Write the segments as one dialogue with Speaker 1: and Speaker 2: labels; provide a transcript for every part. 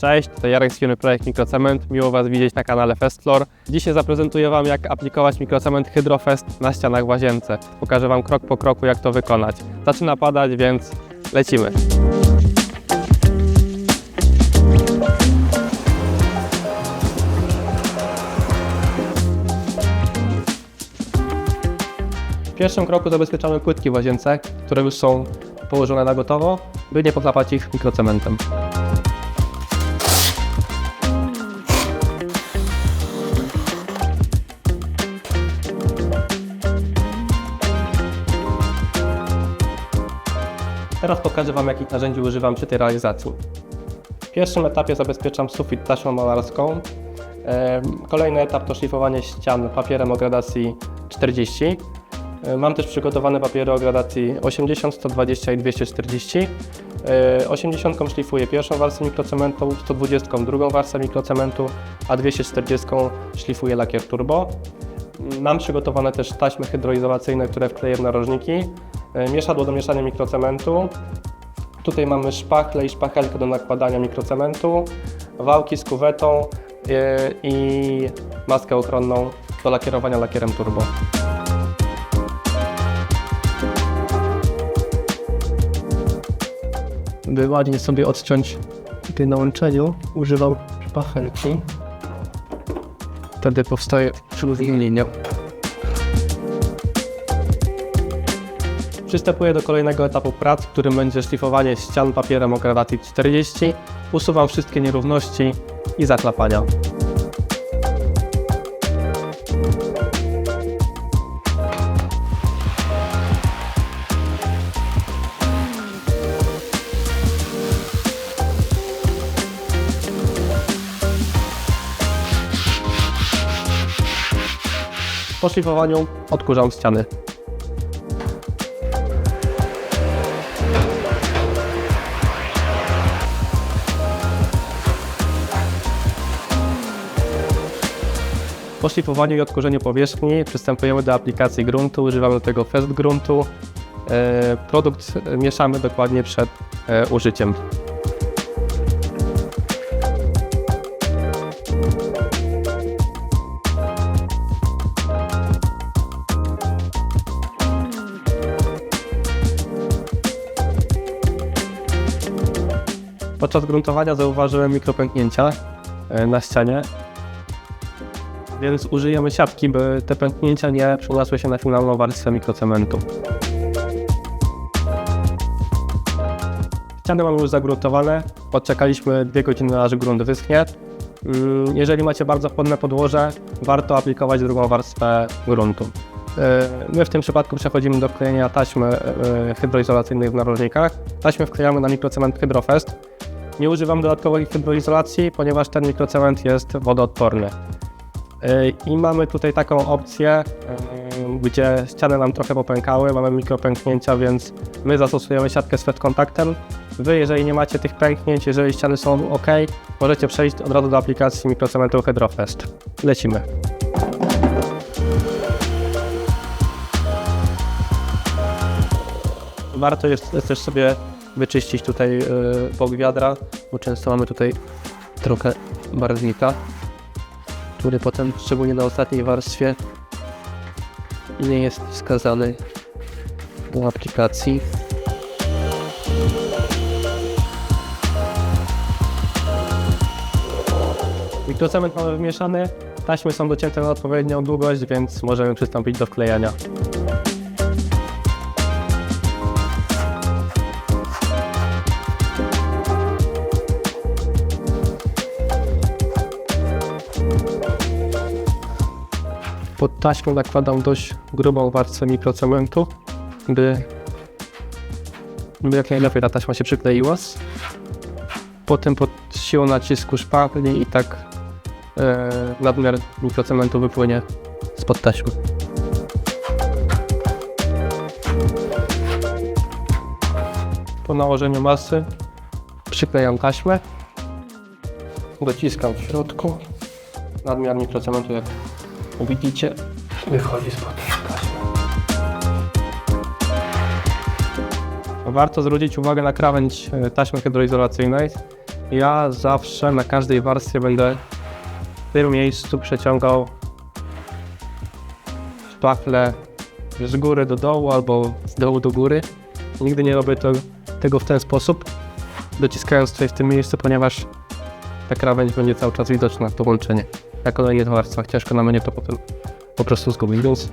Speaker 1: Cześć, to Jarek z firmy Projekt Mikrocement. Miło Was widzieć na kanale Festfloor. Dzisiaj zaprezentuję Wam, jak aplikować mikrocement Hydrofest na ścianach w łazience. Pokażę Wam krok po kroku, jak to wykonać. Zaczyna padać, więc lecimy. W pierwszym kroku zabezpieczamy płytki w łazience, które już są położone na gotowo, by nie pochlapać ich mikrocementem. Teraz pokażę Wam, jakich narzędzi używam przy tej realizacji. W pierwszym etapie zabezpieczam sufit taśmą malarską. Kolejny etap to szlifowanie ścian papierem o gradacji 40. Mam też przygotowane papiery o gradacji 80, 120 i 240. 80 szlifuję pierwszą warstwę mikrocementu, 120 drugą warstwę mikrocementu, a 240 szlifuję lakier turbo. Mam przygotowane też taśmy hydroizolacyjne, które wkleję w narożniki. Mieszadło do mieszania mikrocementu. Tutaj mamy szpachlę i szpachelkę do nakładania mikrocementu, wałki z kuwetą i maskę ochronną do lakierowania lakierem turbo. By ładnie sobie odciąć tutaj na łączeniu, używam szpachelki. Wtedy powstaje śluzna linia. Przystępuję do kolejnego etapu prac, którym będzie szlifowanie ścian papierem o gradacji 40. Usuwam wszystkie nierówności i zachlapania. Po szlifowaniu odkurzam ściany. Po szlifowaniu i odkurzeniu powierzchni przystępujemy do aplikacji gruntu. Używamy do tego Fest gruntu. Produkt mieszamy dokładnie przed użyciem. Podczas gruntowania zauważyłem mikropęknięcia na ścianie, więc użyjemy siatki, by te pęknięcia nie przeniosły się na finalną warstwę mikrocementu. Ściany mamy już zagruntowane, odczekaliśmy 2 godziny, aż grunt wyschnie. Jeżeli macie bardzo chłodne podłoże, warto aplikować drugą warstwę gruntu. My w tym przypadku przechodzimy do wklejenia taśmy hydroizolacyjnej w narożnikach. Taśmy wklejamy na mikrocement Hydrofest. Nie używam dodatkowej hydroizolacji, ponieważ ten mikrocement jest wodoodporny. I mamy tutaj taką opcję, gdzie ściany nam trochę popękały, mamy mikropęknięcia, więc my zastosujemy siatkę z wet kontaktem. Wy, jeżeli nie macie tych pęknięć, jeżeli ściany są ok, możecie przejść od razu do aplikacji mikrocementu Hydrofest. Lecimy. Warto jest też sobie wyczyścić tutaj bok wiadra, bo często mamy tutaj trochę barwnika, który potem, szczególnie na ostatniej warstwie, nie jest wskazany do aplikacji. Mikrocement mamy wymieszany, taśmy są docięte na odpowiednią długość, więc możemy przystąpić do wklejania. Pod taśmą nakładam dość grubą warstwę mikrocementu, by jak najlepiej ta taśma się przykleiła. Potem pod siłą nacisku szpachli i tak nadmiar mikrocementu wypłynie spod taśmy. Po nałożeniu masy przyklejam taśmę, dociskam w środku. Nadmiar mikrocementu, jak widzicie, wychodzi spod taśmy. Warto zwrócić uwagę na krawędź taśmy hydroizolacyjnej. Ja zawsze na każdej warstwie będę w tym miejscu przeciągał szpachlę z góry do dołu albo z dołu do góry. Nigdy nie robię tego w ten sposób, dociskając tutaj w tym miejscu, ponieważ ta krawędź będzie cały czas widoczna, to łączenie. Na kolejnych warstwach ciężko na mnie to potem po prostu zgubić, więc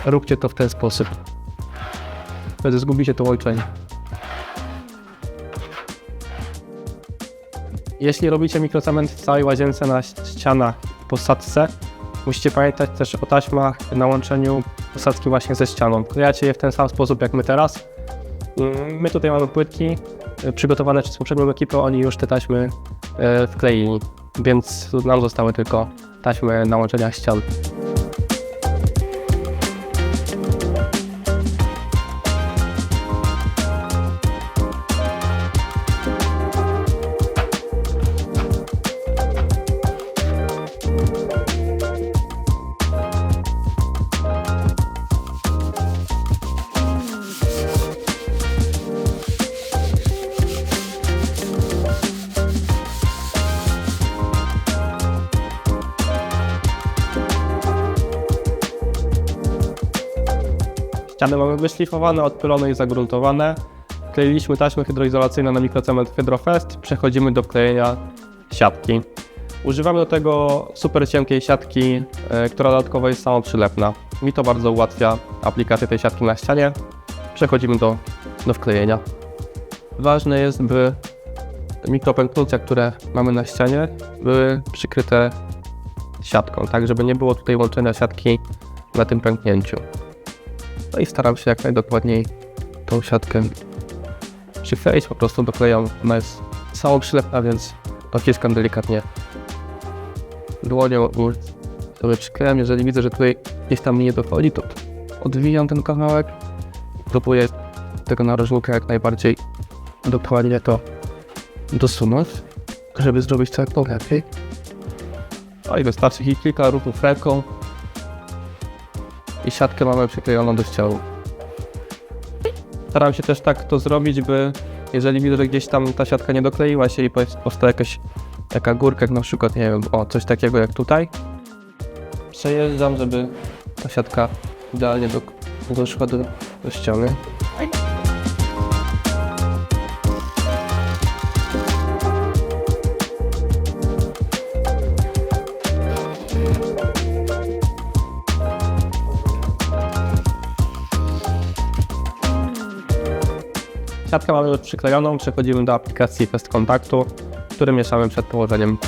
Speaker 1: róbcie to w ten sposób. Wtedy zgubicie to łączenie. Jeśli robicie mikrocement w całej łazience na ścianach w posadzce, musicie pamiętać też o taśmach na łączeniu posadzki właśnie ze ścianą. Klejacie je w ten sam sposób jak my teraz. My tutaj mamy płytki przygotowane przez poprzednią ekipę, oni już te taśmy wkleili, więc nam zostały tylko taśmy na łączenia ścian. Ściany mamy wyszlifowane, odpylone i zagruntowane. Kleiliśmy taśmy hydroizolacyjne na mikrocement Hydrofest. Przechodzimy do klejenia siatki. Używamy do tego super cienkiej siatki, która dodatkowo jest samoprzylepna. Mi to bardzo ułatwia aplikację tej siatki na ścianie. Przechodzimy do wklejenia. Ważne jest, by mikropęknięcia, które mamy na ścianie, były przykryte siatką, tak żeby nie było tutaj łączenia siatki na tym pęknięciu. No i staram się jak najdokładniej tą siatkę przykleić, po prostu doklejam. Ona jest samoprzylepna, więc dociskam delikatnie dłonią i sobie przyklejam. Jeżeli widzę, że tutaj gdzieś tam mi nie dochodzi, to odwijam ten kawałek. Próbuję tego narożnika jak najbardziej dokładnie to dosunąć, żeby zrobić to jak najlepiej. No i wystarczy kilka ruchów ręką i siatkę mamy przyklejoną do ściany. Staram się też tak to zrobić, by jeżeli widzę, że gdzieś tam ta siatka nie dokleiła się i powstała jakaś taka górka, jak na przykład, nie wiem, coś takiego jak tutaj, przejeżdżam, żeby ta siatka idealnie doszła do ściany. Siatkę mamy już przyklejoną, przechodzimy do aplikacji Fest Kontaktu, który mieszamy przed położeniem.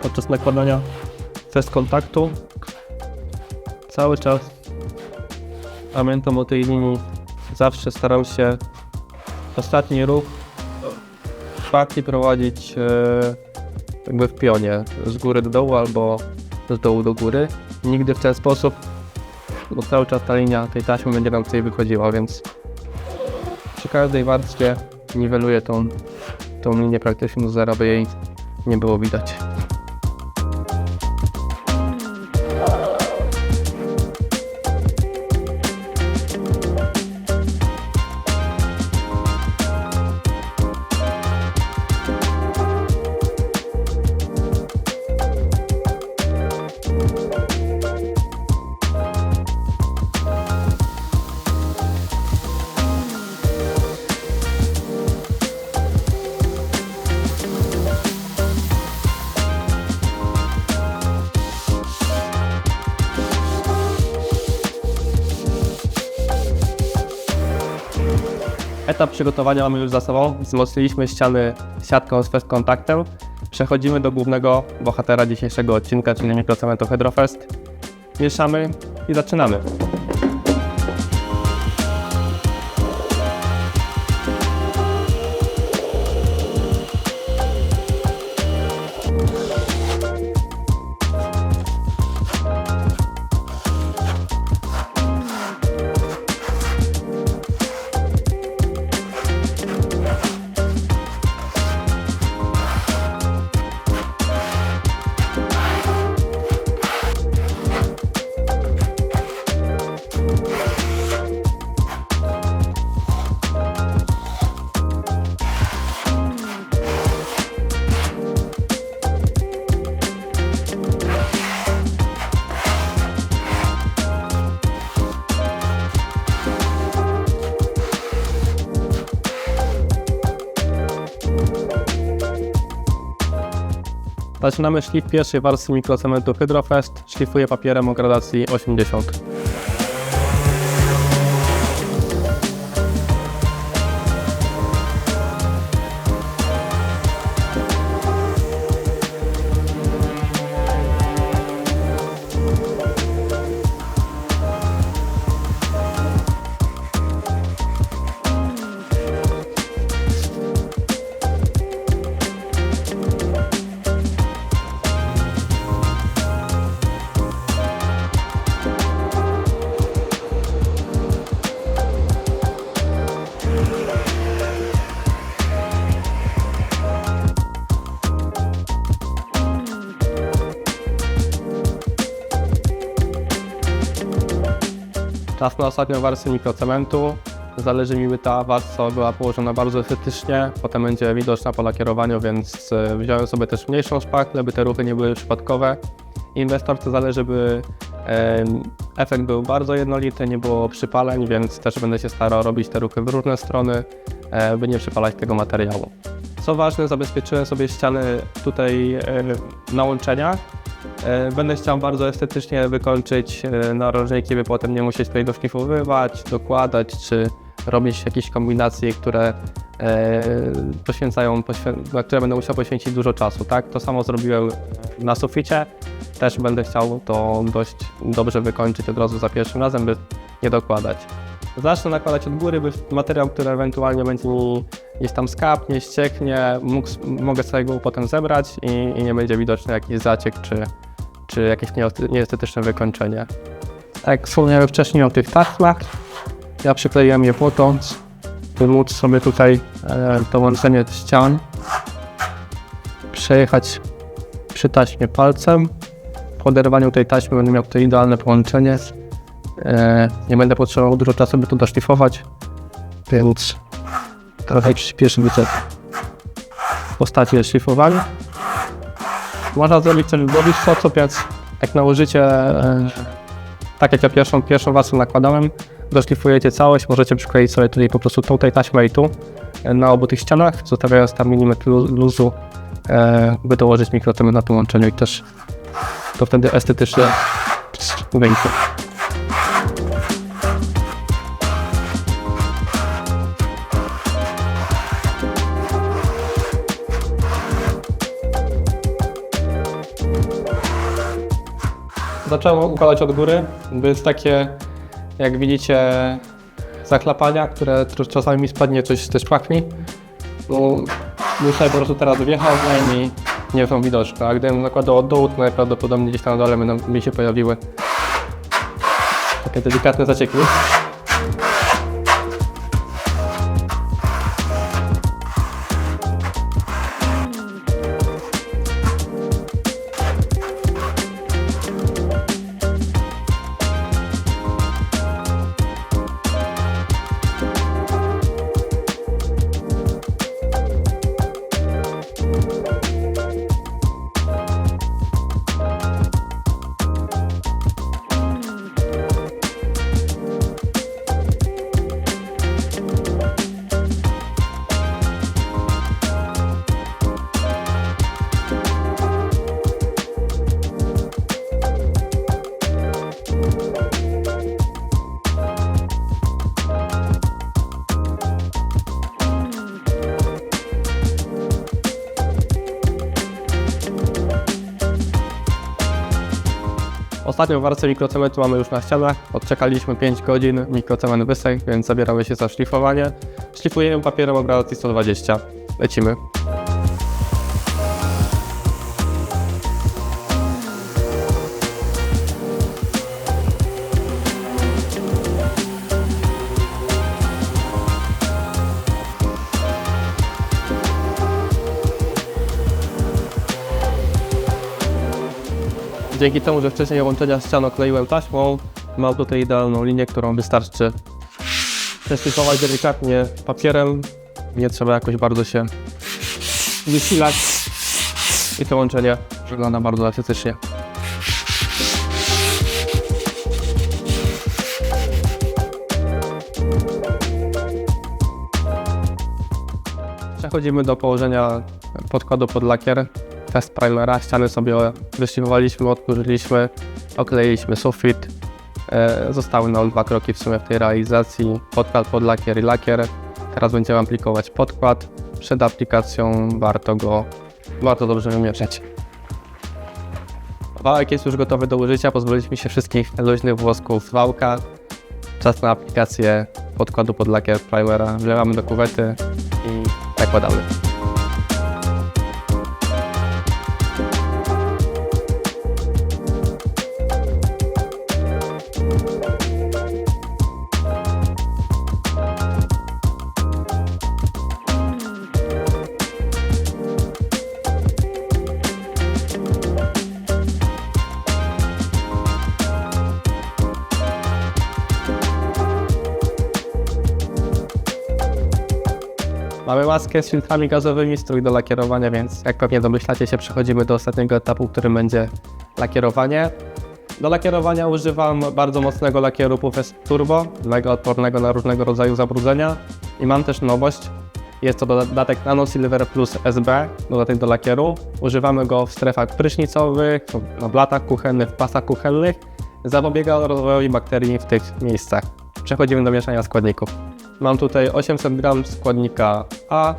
Speaker 1: Podczas nakładania Fest Kontaktu cały czas pamiętam o tej linii, zawsze staram się ostatni ruch szpachli prowadzić jakby w pionie, z góry do dołu albo z dołu do góry. Nigdy w ten sposób, bo cały czas ta linia tej taśmy będzie nam tutaj wychodziła, więc przy każdej warstwie niweluję tą linię praktycznie do zera, by jej nie było widać. Etap przygotowania mamy już za sobą. Wzmocniliśmy ściany siatką z Fest Kontaktem. Przechodzimy do głównego bohatera dzisiejszego odcinka, czyli mikrocementu Hydrofest. Mieszamy i zaczynamy. Zaczynamy szlif pierwszej warstwy mikrocementu Hydrofest. Szlifuję papierem o gradacji 80. Czas na ostatnią warstwę mikrocementu. Zależy mi, by ta warstwa była położona bardzo estetycznie, potem będzie widoczna po lakierowaniu, więc wziąłem sobie też mniejszą szpachtlę, by te ruchy nie były przypadkowe. Inwestorce zależy, by efekt był bardzo jednolity, nie było przypaleń, więc też będę się starał robić te ruchy w różne strony, by nie przypalać tego materiału. Co ważne, zabezpieczyłem sobie ściany tutaj na łączeniach. Będę chciał bardzo estetycznie wykończyć narożniki, by potem nie musieć tutaj doszlifowywać, dokładać, czy robić jakieś kombinacje, które na które będę musiał poświęcić dużo czasu. Tak? To samo zrobiłem na suficie. Też będę chciał to dość dobrze wykończyć od razu za pierwszym razem, by nie dokładać. Zacznę nakładać od góry, by materiał, który ewentualnie będzie mi gdzieś tam skapnie, ścieknie, mogę sobie go potem zebrać i nie będzie widoczny jakiś zaciek czy jakieś nieestetyczne wykończenie. Tak jak wspomniałem wcześniej o tych taśmach, ja przykleiłem je po to, by móc sobie tutaj to łączenie ścian przejechać przy taśmie palcem. Po oderwaniu tej taśmy będę miał tutaj idealne połączenie. Nie będę potrzebował dużo czasu, by to doszlifować, więc trochę przyspieszy mi w postaci szlifowania. Można zrobić ten dobić sposób, jak nałożycie, tak jak ja pierwszą warstwę nakładałem, doszlifujecie całość, możecie przykleić sobie tutaj po prostu tutaj taśmę i tu na obu tych ścianach, zostawiając tam milimetr luzu, by dołożyć mikrocement na połączeniu i też to wtedy estetycznie wyjdzie. Zacząłem układać od góry, bo jest takie, jak widzicie, zaklapania, które czasami mi spadnie coś ze szpachli. Muszę po prostu teraz wjechał i nie są widoczne, a gdybym nakładał od dołu, to najprawdopodobniej gdzieś tam na dole mi się pojawiły takie delikatne zacieki. Ostatnią warstwę mikrocementu mamy już na ścianach. Odczekaliśmy 5 godzin, mikrocement wysechł, więc zabieramy się za szlifowanie. Szlifujemy papierem o gradacji 120. Lecimy. Dzięki temu, że wcześniej łączenia ścian okleiłem taśmą, mam tutaj idealną linię, którą wystarczy przeszlifować delikatnie papierem. Nie trzeba jakoś bardzo się wysilać i to łączenie wygląda bardzo estetycznie. Przechodzimy do położenia podkładu pod lakier. test primera, ściany sobie wyszlifowaliśmy, odkurzyliśmy, okleiliśmy sufit. Zostały nam 2 kroki w sumie w tej realizacji, podkład pod lakier i lakier. Teraz będziemy aplikować podkład. Przed aplikacją warto dobrze wymieszać. Wałek jest już gotowy do użycia, pozbyliśmy się wszystkich luźnych włosków z wałka. Czas na aplikację podkładu pod lakier primera. Wlewamy do kuwety i nakładamy. Mamy maskę z filtrami gazowymi, strój do lakierowania, więc jak pewnie domyślacie się, przechodzimy do ostatniego etapu, którym będzie lakierowanie. Do lakierowania używam bardzo mocnego lakieru Pufest Turbo, mega odpornego na różnego rodzaju zabrudzenia. I mam też nowość, jest to dodatek Nano Silver Plus SB, dodatek do lakieru. Używamy go w strefach prysznicowych, na blatach kuchennych, w pasach kuchennych. Zapobiega rozwojowi bakterii w tych miejscach. Przechodzimy do mieszania składników. Mam tutaj 800 g składnika A,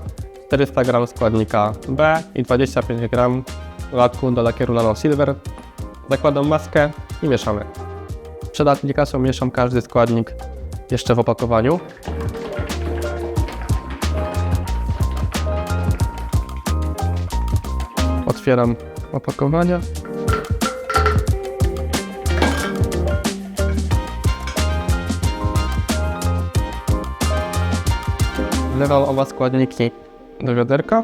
Speaker 1: 400 g składnika B i 25 g dodatku do lakieru Nano Silver. Zakładam maskę i mieszamy. Przed aplikacją mieszam każdy składnik jeszcze w opakowaniu. Otwieram opakowanie. Wlewam oba składniki do wiaderka.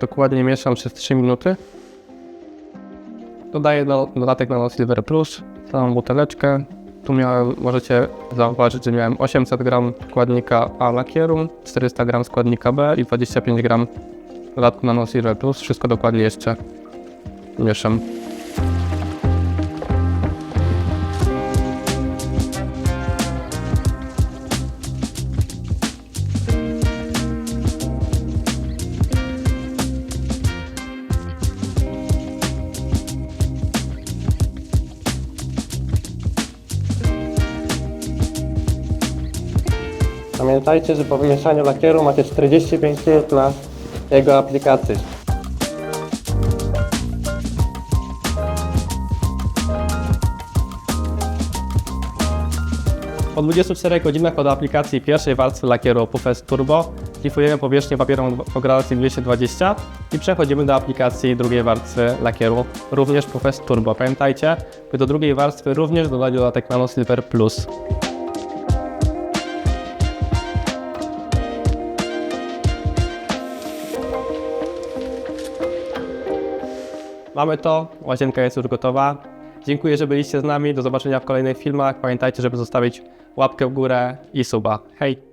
Speaker 1: Dokładnie mieszam przez 3 minuty. Dodaję dodatek Nano Silver Plus, całą buteleczkę. Tu możecie zauważyć, że miałem 800 g składnika A lakieru, 400 g składnika B i 25 g dodatku Nano Silver Plus. Wszystko dokładnie jeszcze mieszam. Pamiętajcie, że po wymieszaniu lakieru macie 45 minut na jego aplikację. Po 24 godzinach od aplikacji pierwszej warstwy lakieru Pufest Turbo szlifujemy powierzchnię papierem o gradacji 220 i przechodzimy do aplikacji drugiej warstwy lakieru, również Pufest Turbo. Pamiętajcie, by do drugiej warstwy również dodać dodatek Nano Silver Plus. Mamy to, łazienka jest już gotowa. Dziękuję, że byliście z nami, do zobaczenia w kolejnych filmach. Pamiętajcie, żeby zostawić łapkę w górę i suba. Hej!